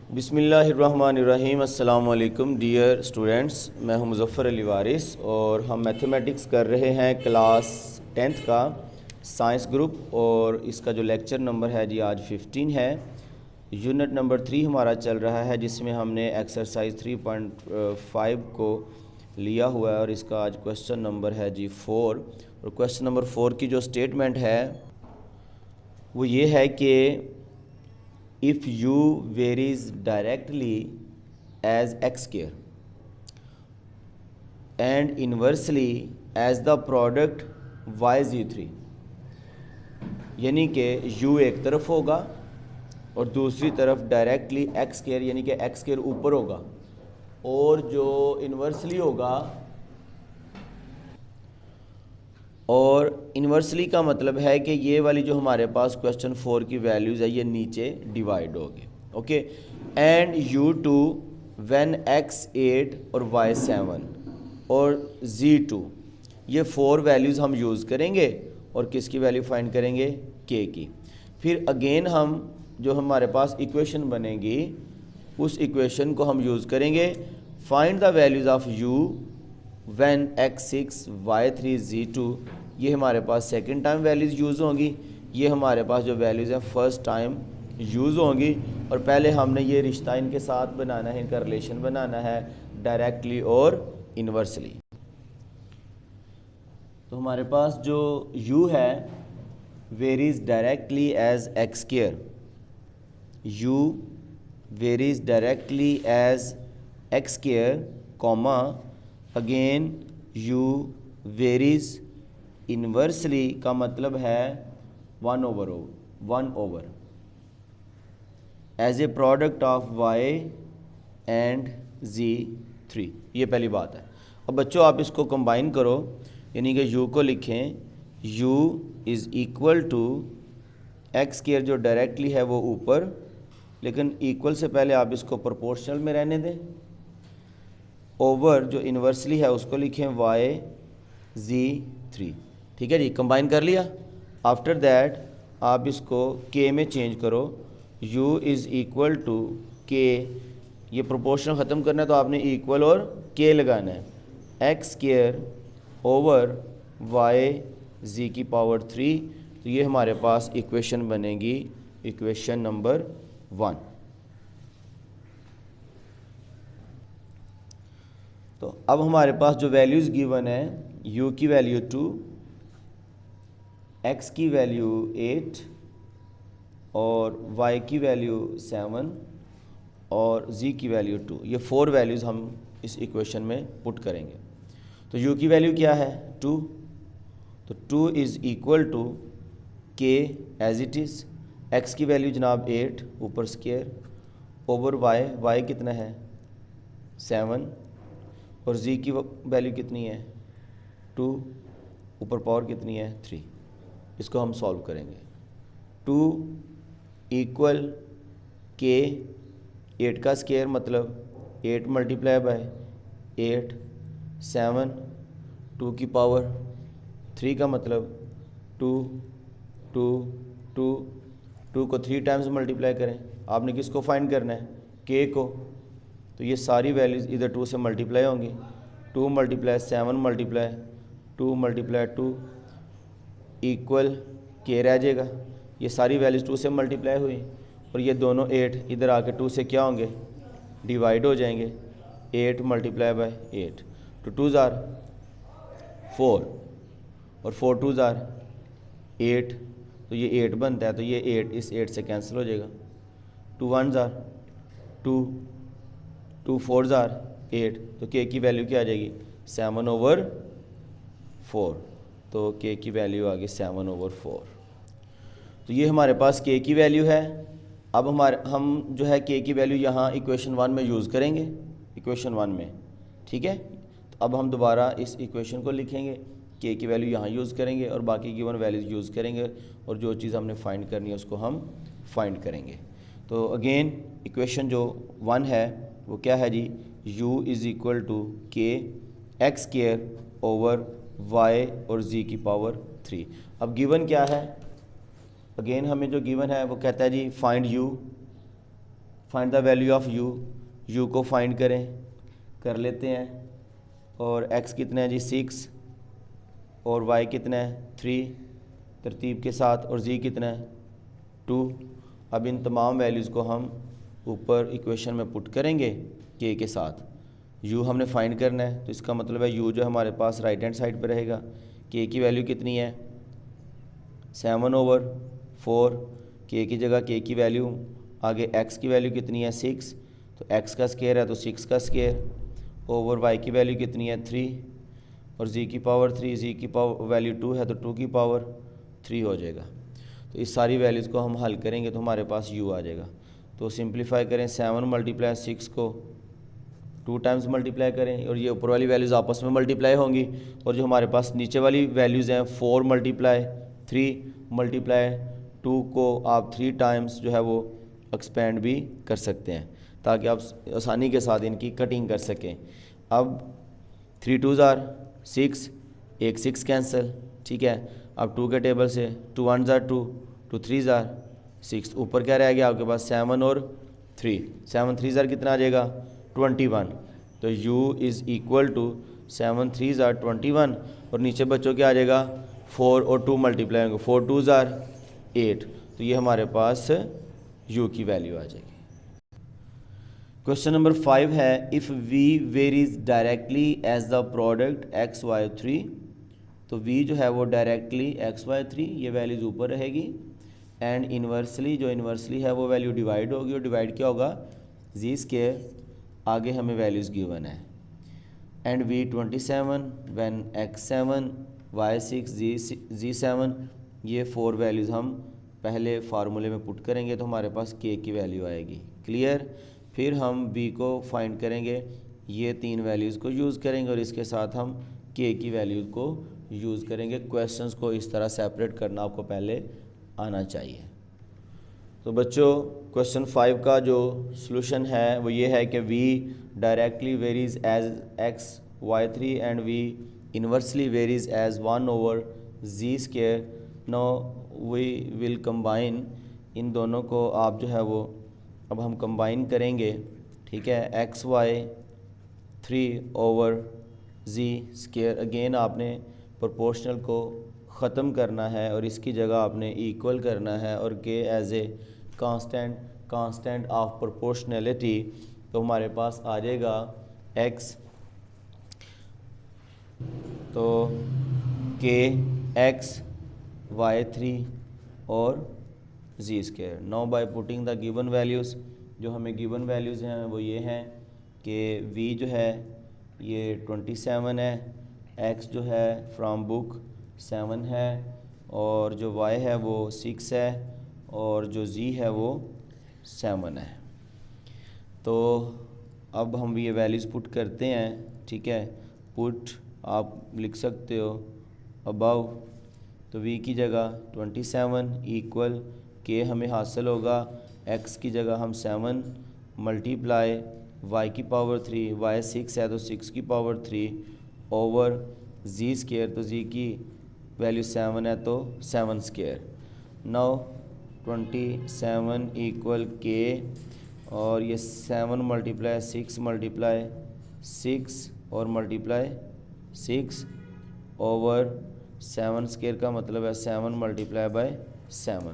बिस्मिल्लाहिर्रहमानिर्रहीम। अस्सलाम वालेकुम डियर स्टूडेंट्स, मैं हूं मुज़फ़्फ़र अली वारिस और हम मैथमेटिक्स कर रहे हैं क्लास 10th का साइंस ग्रुप। और इसका जो लेक्चर नंबर है जी आज 15 है। यूनिट नंबर 3 हमारा चल रहा है जिसमें हमने एक्सरसाइज 3.5 को लिया हुआ है और इसका आज क्वेश्चन नंबर है जी 4। और क्वेश्चन नंबर 4 की जो स्टेटमेंट है वो ये है कि if u varies directly as x square and inversely as the product y(z3), यानी कि u एक तरफ होगा और दूसरी तरफ डायरेक्टली एक्स स्क्वायर यानी कि एक्स स्क्वायर ऊपर होगा, और जो इन्वर्सली होगा, और इन्वर्सली का मतलब है कि ये वाली जो हमारे पास क्वेश्चन 4 की वैल्यूज़ है ये नीचे डिवाइड होगी। Okay, and u2 when x 8 और y 7 और z2, ये 4 वैल्यूज़ हम यूज़ करेंगे और किसकी वैल्यू फाइंड करेंगे, k की। फिर अगेन हम जो हमारे पास इक्वेशन बनेगी उस इक्वेशन को हम यूज़ करेंगे, find the values of u when x 6 y 3 z2। ये हमारे पास सेकंड टाइम वैल्यूज़ यूज़ होंगी, ये हमारे पास जो वैल्यूज़ हैं फर्स्ट टाइम यूज़ होंगी। और पहले हमने ये रिश्ता इनके साथ बनाना है, इनका रिलेशन बनाना है डायरेक्टली और इन्वर्सली। तो हमारे पास जो u है varies directly as x square, u varies directly as x square comma again u varies inversely का मतलब है 1 over as a product of y and z3। ये पहली बात है। अब बच्चों आप इसको कंबाइन करो, यानी कि u को लिखें u is equal to x square जो डायरेक्टली है वो ऊपर, लेकिन इक्वल से पहले आप इसको प्रोपोर्शनल में रहने दें, ओवर जो इन्वर्सली है उसको लिखें y z3। ठीक है जी, कंबाइन कर लिया। आफ्टर दैट आप इसको k में चेंज करो, u is equal to k, ये प्रोपोर्शन ख़त्म करना है तो आपने इक्वल और k लगाना है, x square over y z की पावर 3। तो ये हमारे पास इक्वेशन बनेगी, इक्वेशन नंबर 1। तो अब हमारे पास जो वैल्यूज़ गिवन है, u की वैल्यू 2, x की वैल्यू 8 और y की वैल्यू 7 और z की वैल्यू 2, ये 4 वैल्यूज़ हम इस इक्वेशन में पुट करेंगे। तो u की वैल्यू क्या है, 2, तो 2 is equal to k as it is, x की वैल्यू जनाब 8 ऊपर स्क्वायर ओवर y कितना है 7 और z की वैल्यू कितनी है 2, ऊपर पावर कितनी है 3। इसको हम सॉल्व करेंगे। 2 इक्वल k, 8 का स्क्वायर मतलब 8 मल्टीप्लाई बाय 8, 7 2 की पावर 3 का मतलब 2 2 2 2 को 3 टाइम्स मल्टीप्लाई करें। आपने किसको फाइंड करना है, k को। तो ये सारी वैल्यूज़ इधर 2 से मल्टीप्लाई होंगी, 2 multiply 7 multiply 2 multiply 2 equal k रह जाएगा। ये सारी वैल्यूज़ 2 से मल्टीप्लाई हुई और ये दोनों 8 इधर आके 2 से क्या होंगे, डिवाइड हो जाएंगे। 8 मल्टीप्लाई बाय 8, तो 2 ज़ार 4 और 4 2 ज़ार 8, तो ये 8 बनता है, तो ये 8 इस 8 से कैंसिल हो जाएगा। 2 1 ज़ार 2, 2 4 ज़ार 8, तो k की वैल्यू क्या आ जाएगी 7 ओवर 4। तो k की वैल्यू आ गई 7 ओवर 4। तो ये हमारे पास k की वैल्यू है। अब हम जो है k की वैल्यू यहाँ इक्वेशन 1 में यूज़ करेंगे, इक्वेशन 1 में। ठीक है, तो अब हम दोबारा इस इक्वेशन को लिखेंगे, k की वैल्यू यहाँ यूज़ करेंगे और बाकी गिवन वैल्यूज़ यूज़ करेंगे और जो चीज़ हमने फाइंड करनी है उसको हम फाइंड करेंगे। तो अगेन इक्वेशन जो 1 है वो क्या है जी, u is equal to k x square over y और z की पावर 3। अब गिवन क्या है, अगेन हमें जो गिवन है वो कहता है जी find u, find the value of U को फाइंड कर लेते हैं। और x कितना है जी 6 और y कितना है 3 तरतीब के साथ, और z कितना है 2। अब इन तमाम वैल्यूज़ को हम ऊपर इक्वेशन में पुट करेंगे k के साथ। u हमने फाइंड करना है, तो इसका मतलब है u जो हमारे पास राइट हैंड साइड पे रहेगा। k की वैल्यू कितनी है 7/4, k की जगह k की वैल्यू, आगे x की वैल्यू कितनी है 6, तो x का स्क्वायर है तो 6 का स्क्वायर, ओवर y की वैल्यू कितनी है 3, और z की पावर 3, z की पावर वैल्यू 2 है तो 2 की पावर 3 हो जाएगा। तो इस सारी वैल्यूज़ को हम हल करेंगे तो हमारे पास u आ जाएगा। तो सिंप्लीफाई करें, 7 × 6 को 2 टाइम्स मल्टीप्लाई करें, और ये ऊपर वाली वैल्यूज़ आपस में मल्टीप्लाई होंगी, और जो हमारे पास नीचे वाली वैल्यूज़ हैं 4 × 3 × 2 को आप 3 टाइम्स जो है वो एक्सपेंड भी कर सकते हैं, ताकि आप आसानी के साथ इनकी कटिंग कर सकें। अब 3 2s are 6, एक 6 कैंसिल, ठीक है। अब 2 के टेबल से 2 1s are 2, 2 3s are 6, ऊपर क्या रह गया आपके पास 7 और 3, 7 3s are कितना आ जाएगा 21। तो u is equal to 7 3s are 21, और नीचे बच्चों क्या आ जाएगा 4 और 2 मल्टीप्लाई होंगे, 4 2s are 8, तो ये हमारे पास u की वैल्यू आ जाएगी। क्वेश्चन नंबर 5 है, if v varies directly as the product x y 3, तो v जो है वो डायरेक्टली x y 3 ये वैल्यूज़ ऊपर रहेगी, एंड इन्वर्सली जो इन्वर्सली है वो वैल्यू डिवाइड होगी, और डिवाइड क्या होगा जी स्क्वायर, आगे हमें वैल्यूज़ गिवन है, and v 27 when x 7 y 6 z 7, ये 4 वैल्यूज़ हम पहले फार्मूले में पुट करेंगे तो हमारे पास k की वैल्यू आएगी। क्लियर। फिर हम v को फाइंड करेंगे, ये 3 वैल्यूज़ को यूज़ करेंगे, और इसके साथ हम k की वैल्यू को यूज़ करेंगे। क्वेश्चंस को इस तरह सेपरेट करना आपको पहले आना चाहिए। तो बच्चों क्वेश्चन 5 का जो सॉल्यूशन है वो ये है कि v directly varies as x y 3 and v inversely varies as 1/z²। Now we will combine, इन दोनों को आप जो है वो अब हम कंबाइन करेंगे, ठीक है। x y 3/z², अगेन आपने प्रोपोर्शनल को ख़त्म करना है और इसकी जगह आपने इक्वल करना है, और k as a constant of proportionality, तो हमारे पास आ जाएगा x, तो k x y 3 और z²। Now by putting the given values, जो हमें गिवन वैल्यूज़ हैं वो ये हैं कि v जो है ये 27 है, x जो है फ्रॉम बुक 7 है, और जो y है वो 6 है, और जो z है वो 7 है। तो अब हम ये वैल्यूज़ पुट करते हैं, ठीक है। पुट आप लिख सकते हो अबव, तो v की जगह 27 इक्वल k हमें हासिल होगा, x की जगह हम 7 मल्टीप्लाई y की पावर 3, y 6 है तो 6 की पावर 3 ओवर z², तो z की वैल्यू 7 है तो 7²। नाउ 27 इक्वल k, और ये 7 मल्टीप्लाई 6 मल्टीप्लाई 6 और मल्टीप्लाई 6 ओवर 7² का मतलब है 7 मल्टीप्लाई बाय 7।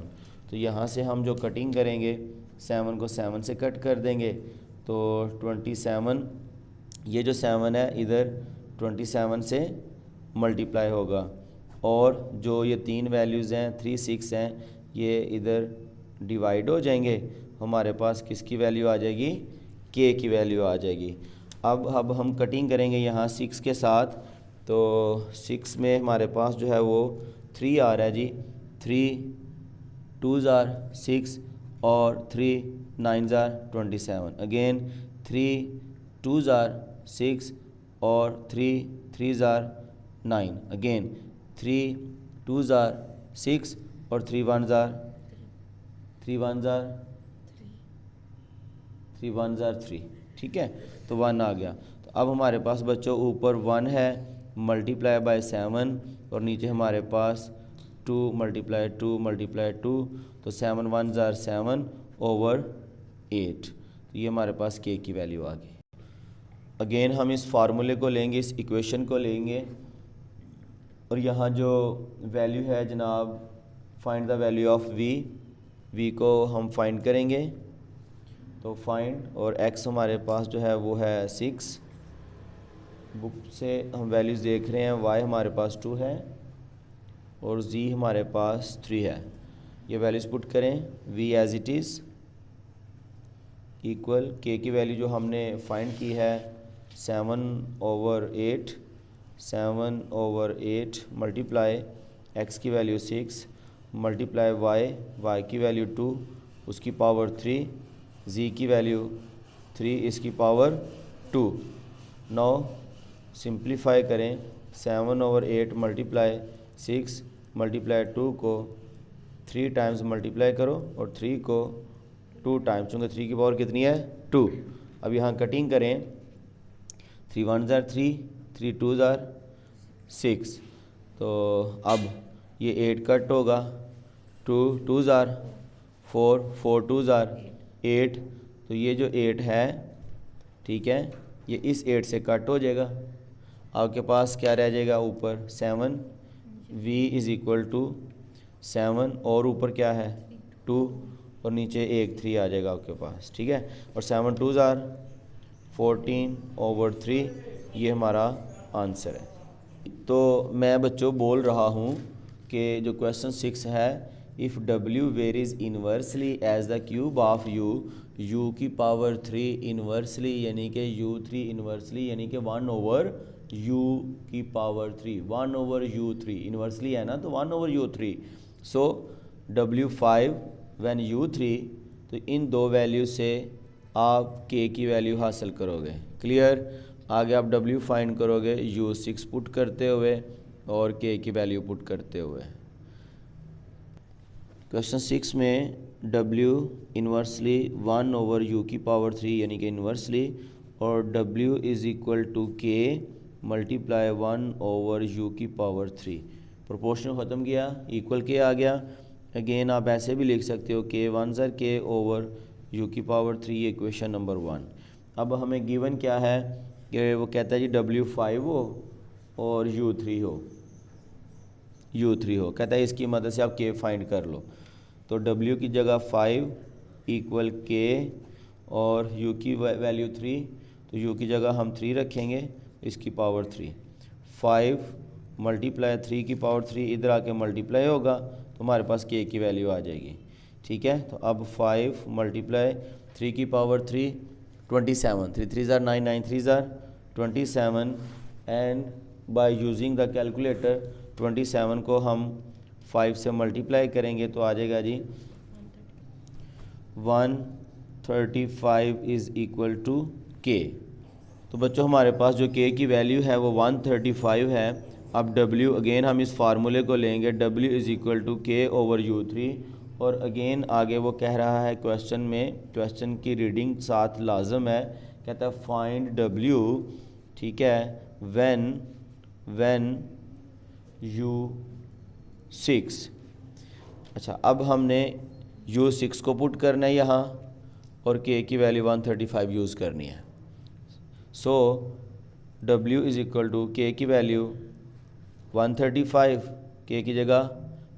तो यहाँ से हम जो कटिंग करेंगे 7 को 7 से कट कर देंगे, तो 27, ये जो 7 है इधर 27 से मल्टीप्लाई होगा, और जो ये 3 वैल्यूज़ हैं 3 6 हैं ये इधर डिवाइड हो जाएंगे, हमारे पास किसकी वैल्यू आ जाएगी k की वैल्यू आ जाएगी। अब हम कटिंग करेंगे यहाँ 6 के साथ, तो 6 में हमारे पास जो है वो 3 आ रहा है जी, 3 2s are 6 और 3 9s are 27, again 3 2s are 6 और 3 3s are 9, again 3 2s are 6 और 3 1s are 3, ठीक है। तो 1 आ गया। तो अब हमारे पास बच्चों ऊपर 1 है मल्टीप्लाई बाय 7, और नीचे हमारे पास 2 मल्टीप्लाई 2 मल्टीप्लाई 2, तो 7 1s are 7 ओवर 8। ये हमारे पास के की वैल्यू आ गई। अगेन हम इस फार्मूले को लेंगे, इस इक्वेशन को लेंगे और यहाँ जो वैल्यू है जनाब, find the value of v को हम फाइंड करेंगे। तो फाइंड, और x हमारे पास जो है वो है 6, बुक से हम वैल्यूज़ देख रहे हैं, y हमारे पास 2 है और z हमारे पास 3 है। ये वैल्यूज़ पुट करें, v as it is equal k की वैल्यू जो हमने फाइंड की है 7/8, 7/8 मल्टीप्लाई x की वैल्यू 6 मल्टीप्लाई y की वैल्यू 2 उसकी पावर 3, z की वैल्यू 3 इसकी पावर 2। नौ सिंप्लीफाई करें, 7/8 मल्टीप्लाई 6 मल्टीप्लाई 2 को 3 टाइम्स मल्टीप्लाई करो और 3 को 2 टाइम्स, चूँकि 3 की पावर कितनी है 2। अब यहाँ कटिंग करें, 3 1 ज़ार 3, 3 2 ज़ार 6, तो अब ये 8 कट होगा, 2 2 ज़ार 4, 4 2 ज़ार 8, तो ये जो 8 है, ठीक है, ये इस 8 से कट हो जाएगा। आपके पास क्या रह जाएगा ऊपर 7, v इज़ इक्वल टू 7 और ऊपर क्या है 2 और नीचे एक 3 आ जाएगा आपके पास, ठीक है। और 7 2 ज़ार 14/3, ये हमारा आंसर है। तो मैं बच्चों बोल रहा हूँ कि जो क्वेश्चन 6 है, if w varies inversely as the cube of u की पावर 3 इन्वर्सली यानी कि u3 इन्वर्सली यानी कि 1/u की पावर 3, 1/u3 इन्वर्सली है ना, तो 1/u3। So w5 when u3, तो इन दो वैल्यू से आप k की वैल्यू हासिल करोगे। क्लियर। आगे आप w फाइंड करोगे u6 पुट करते हुए और k की वैल्यू पुट करते हुए। क्वेश्चन 6 में w इन्वर्सली 1/u की पावर 3 यानी कि इन्वर्सली, और w is equal to k multiply 1/u की पावर 3। प्रोपोर्शन ख़त्म किया, इक्वल k आ गया। अगेन आप ऐसे भी लिख सकते हो k 1 ज़र k ओवर u की पावर 3, ये इक्वेशन नंबर 1। अब हमें गिवन क्या है कि वो कहता है जी w5 हो और u3 हो, कहता है इसकी मदद से आप k फाइंड कर लो। तो w की जगह 5 इक्वल k और u की वैल्यू 3, तो u की जगह हम 3 रखेंगे, इसकी पावर 3। 5 मल्टीप्लाई 3 की पावर 3 इधर आके मल्टीप्लाई होगा तो हमारे पास k की वैल्यू आ जाएगी, ठीक है। तो अब 5 मल्टीप्लाई 3 की पावर 3 27, 3 3 ज़ार 9, 9 3 ज़ार 27, and by using the calculator 27 को हम 5 से मल्टीप्लाई करेंगे तो आ जाएगा जी 135 इज़ इक्वल टू k। तो बच्चों हमारे पास जो k की वैल्यू है वो 135 है। अब w अगेन हम इस फार्मूले को लेंगे, w is equal to k over u3, और अगेन आगे वो कह रहा है क्वेश्चन में, क्वेश्चन की रीडिंग साथ लाजम है, कहता है फाइंड w, ठीक है, व्हेन u6। अच्छा, अब हमने u6 को पुट करना है यहाँ और k की वैल्यू 135 यूज़ करनी है। So w is equal to k की वैल्यू 135, k की जगह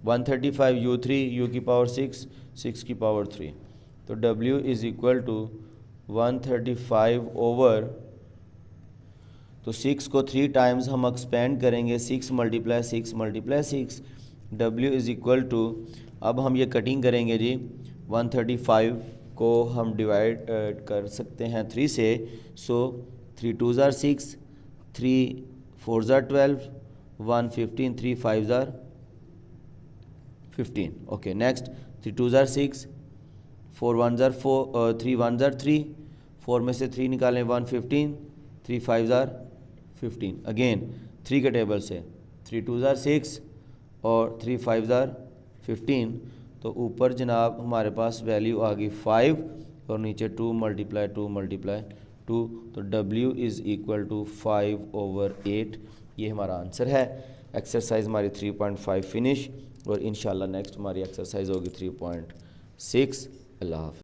135 u3, u की पावर 6, 6 की पावर 3, तो w is equal to 135 over, तो 6 को 3 टाइम्स हम एक्सपेंड करेंगे, 6 multiply 6 multiply 6, w is equal to, अब हम ये कटिंग करेंगे जी, 135 को हम डिवाइड कर सकते हैं 3 से। सो 3 2 ज़ार 6, 3 4 ज़ार 12, 1 15, 3 5 ज़ार 15। ओके, नेक्स्ट 3 2 ज़ार 6, 4 1 ज़ार 4, 3 1 ज़ार 3, 4 में से 3 निकालें 1 15, 3 5 ज़ार 15। अगेन 3 के टेबल से 3 2 ज़ार 6 और 3 5 ज़ार 15, तो ऊपर जनाब हमारे पास वैल्यू आ गई 5 और नीचे 2 मल्टीप्लाई 2 मल्टीप्लाई 2, तो w इज़ इक्वल टू 5/8, ये हमारा आंसर है। एक्सरसाइज हमारी 3.5 फिनिश, और इंशाल्लाह नेक्स्ट हमारी एक्सरसाइज होगी 3.6। अल्लाह हाफ़िज़।